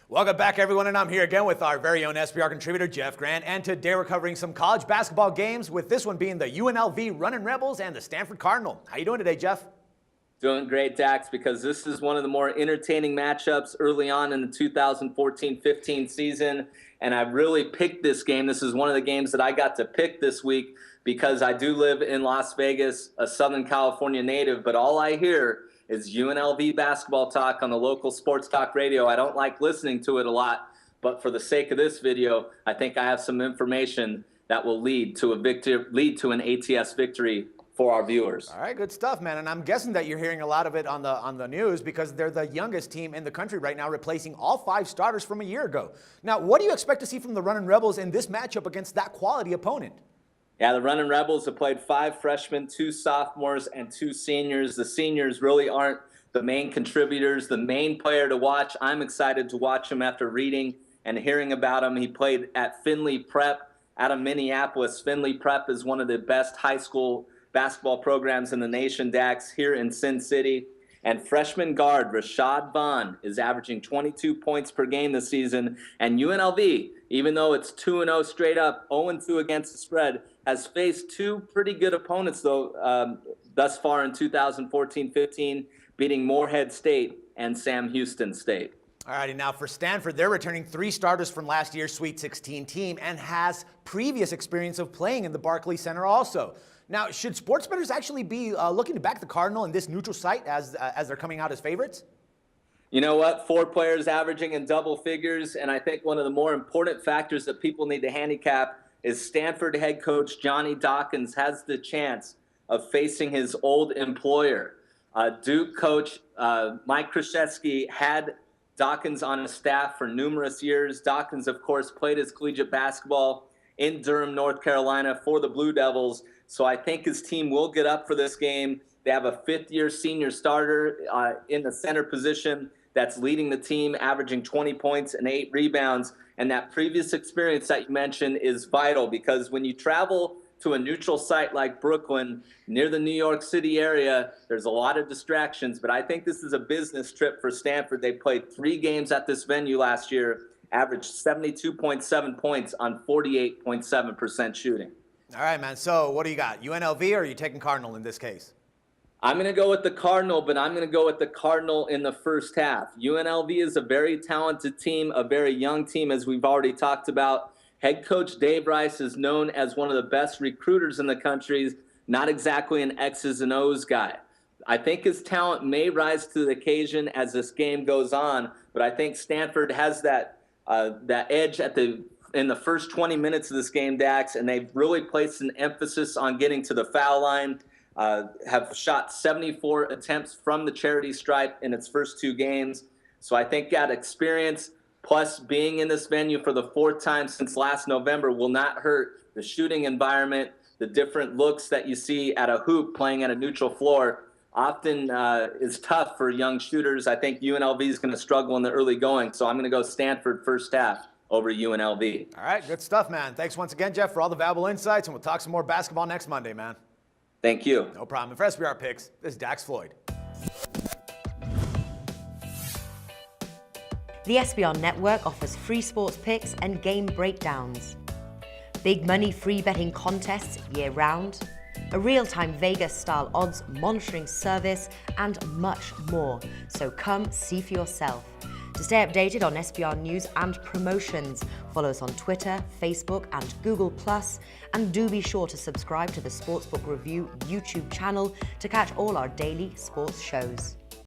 Welcome back, everyone, and I'm here again with our very own SBR contributor, Jeff Grant, and today we're covering some college basketball games, with this one being the UNLV Runnin' Rebels and the Stanford Cardinal. How you doing today, Jeff? Doing great, Dax, because this is one of the more entertaining matchups early on in the 2014-15 season, and I really picked this game. This is one of the games that I got to pick this week because I do live in Las Vegas, a Southern California native, but all I hear is UNLV basketball talk on the local sports talk radio. I don't like listening to it a lot, but for the sake of this video, I think I have some information that will lead to an ATS victory for our viewers. All right, good stuff, man. And I'm guessing that you're hearing a lot of it on the news because they're the youngest team in the country right now, replacing all 5 starters from a year ago. Now, what do you expect to see from the Runnin' Rebels in this matchup against that quality opponent? Yeah, the Runnin' Rebels have played 5 freshmen, 2 sophomores, and 2 seniors. The seniors really aren't the main contributors, the main player to watch. I'm excited to watch him after reading and hearing about him. He played at Findlay Prep out of Minneapolis. Findlay Prep is one of the best high school basketball programs in the nation, Dax, here in Sin City. And freshman guard Rashad Vaughn is averaging 22 points per game this season. And UNLV, even though it's 2-0 straight up, 0-2 against the spread, has faced 2 pretty good opponents, though, thus far in 2014-15, beating Morehead State and Sam Houston State. All righty, now for Stanford, they're returning 3 starters from last year's Sweet 16 team and has previous experience of playing in the Barclays Center also. Now, should sports bettors actually be looking to back the Cardinal in this neutral site as they're coming out as favorites? You know what? 4 players averaging in double figures, and I think one of the more important factors that people need to handicap is Stanford head coach Johnny Dawkins has the chance of facing his old employer. Duke coach Mike Krzyzewski had Dawkins on his staff for numerous years. Dawkins, of course, played his collegiate basketball in Durham, North Carolina for the Blue Devils. So I think his team will get up for this game. They have a 5th-year senior starter in the center position that's leading the team, averaging 20 points and 8 rebounds. And that previous experience that you mentioned is vital because when you travel to a neutral site like Brooklyn, near the New York City area, there's a lot of distractions. But I think this is a business trip for Stanford. They played 3 games at this venue last year, averaged 72.7 points on 48.7% shooting. All right, man. So what do you got? UNLV, or are you taking Cardinal in this case? I'm going to go with the Cardinal, but I'm going to go with the Cardinal in the first half. UNLV is a very talented team, a very young team, as we've already talked about. Head coach Dave Rice is known as one of the best recruiters in the country, not exactly an X's and O's guy. I think his talent may rise to the occasion as this game goes on, but I think Stanford has that edge in the first 20 minutes of this game, Dax, and they've really placed an emphasis on getting to the foul line, have shot 74 attempts from the charity stripe in its first 2 games. So I think that experience, plus being in this venue for the 4th time since last November, will not hurt the shooting environment. The different looks that you see at a hoop playing at a neutral floor often is tough for young shooters. I think UNLV is going to struggle in the early going, so I'm going to go Stanford first half over UNLV. All right, good stuff, man. Thanks once again, Jeff, for all the valuable insights, and we'll talk some more basketball next Monday, man. Thank you. No problem. And for SBR Picks, this is Dax Floyd. The SBR Network offers free sports picks and game breakdowns, big money free betting contests year-round, a real-time Vegas-style odds monitoring service, and much more. So come see for yourself. To stay updated on SBR news and promotions, follow us on Twitter, Facebook, and Google+, and do be sure to subscribe to the Sportsbook Review YouTube channel to catch all our daily sports shows.